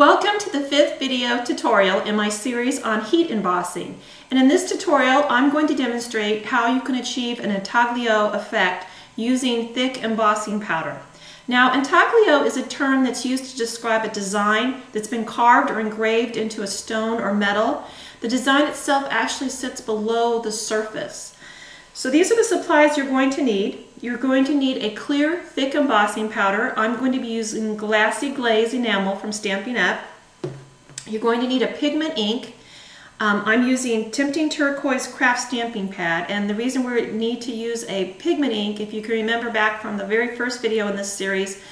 Welcome to the 5th video tutorial in my series on heat embossing. And in this tutorial, I'm going to demonstrate how you can achieve an intaglio effect using thick embossing powder. Now, intaglio is a term that's used to describe a design that's been carved or engraved into a stone or metal. The design itself actually sits below the surface. So these are the supplies you're going to need. You're going to need a clear, thick embossing powder. I'm going to be using Glassy Glaze enamel from Stampin' Up. You're going to need a pigment ink. I'm using Tempting Turquoise craft stamping pad, and the reason we need to use a pigment ink, if you can remember back from the very first video in this series,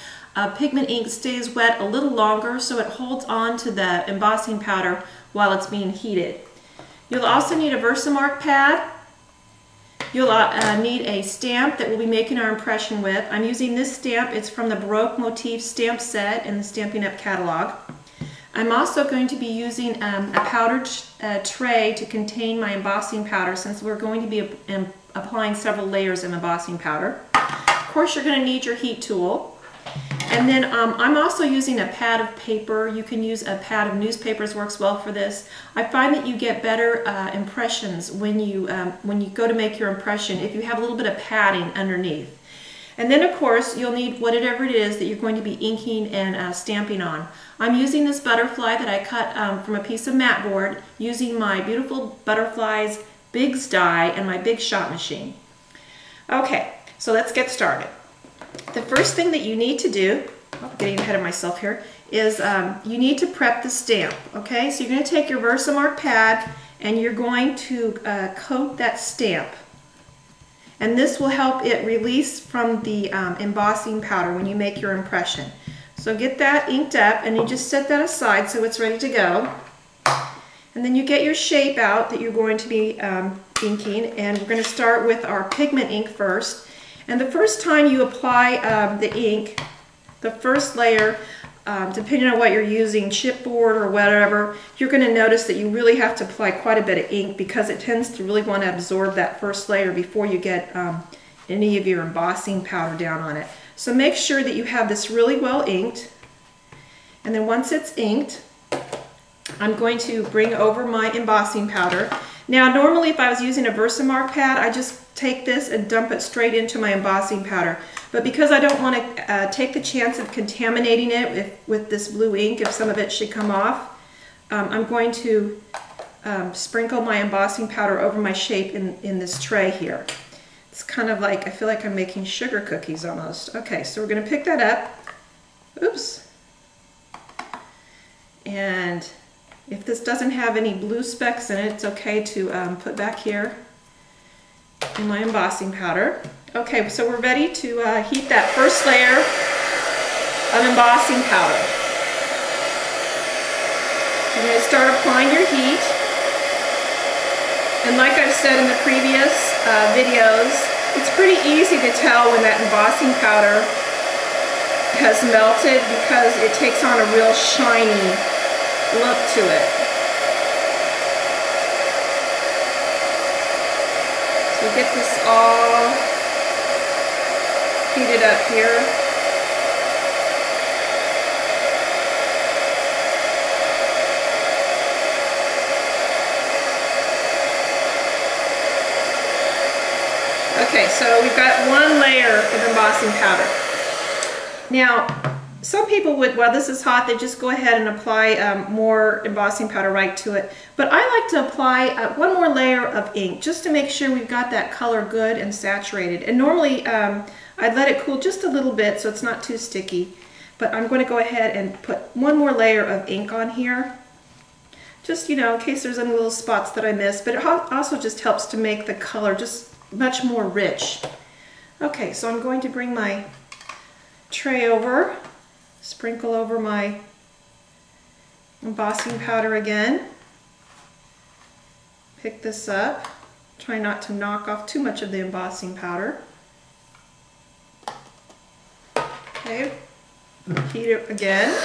pigment ink stays wet a little longer so it holds on to the embossing powder while it's being heated. You'll also need a Versamark pad. You'll need a stamp that we'll be making our impression with. I'm using this stamp. It's from the Baroque Motif stamp set in the Stampin' Up catalog. I'm also going to be using a powdered tray to contain my embossing powder, since we're going to be applying several layers of embossing powder. Of course, you're going to need your heat tool. And then I'm also using a pad of paper. You can use a pad of newspapers, works well for this. I find that you get better impressions when you go to make your impression if you have a little bit of padding underneath. And then, of course, you'll need whatever it is that you're going to be inking and stamping on. I'm using this butterfly that I cut from a piece of mat board using my Beautiful Butterflies Bigs die and my Big Shot machine. Okay, so let's get started. The first thing that you need to do, getting ahead of myself here, is you need to prep the stamp. Okay, so you're going to take your Versamark pad and you're going to coat that stamp. And this will help it release from the embossing powder when you make your impression. So get that inked up and you just set that aside so it's ready to go. And then you get your shape out that you're going to be inking, and we're going to start with our pigment ink first. And the first time you apply the ink, the first layer, depending on what you're using, chipboard or whatever, you're going to notice that you really have to apply quite a bit of ink because it tends to really want to absorb that first layer before you get any of your embossing powder down on it. So make sure that you have this really well inked. And then once it's inked, I'm going to bring over my embossing powder. Now, normally if I was using a Versamark pad, I just take this and dump it straight into my embossing powder. But because I don't want to take the chance of contaminating it with this blue ink, if some of it should come off, I'm going to sprinkle my embossing powder over my shape in this tray here. It's kind of like, I feel like I'm making sugar cookies almost. Okay, so we're going to pick that up. Oops. And if this doesn't have any blue specks in it, it's okay to put back here in my embossing powder. Okay, so we're ready to heat that first layer of embossing powder. You're going to start applying your heat. And like I've said in the previous videos, it's pretty easy to tell when that embossing powder has melted because it takes on a real shiny look to it. So get this all heated up here. Okay, so we've got one layer of embossing powder. Now, some people would, while this is hot, they just go ahead and apply more embossing powder right to it. But I like to apply one more layer of ink just to make sure we've got that color good and saturated. And normally I'd let it cool just a little bit so it's not too sticky. But I'm going to go ahead and put one more layer of ink on here. Just, you know, in case there's any little spots that I missed. But it also just helps to make the color just much more rich. Okay, so I'm going to bring my tray over. Sprinkle over my embossing powder again. Pick this up. Try not to knock off too much of the embossing powder. Okay, heat it again.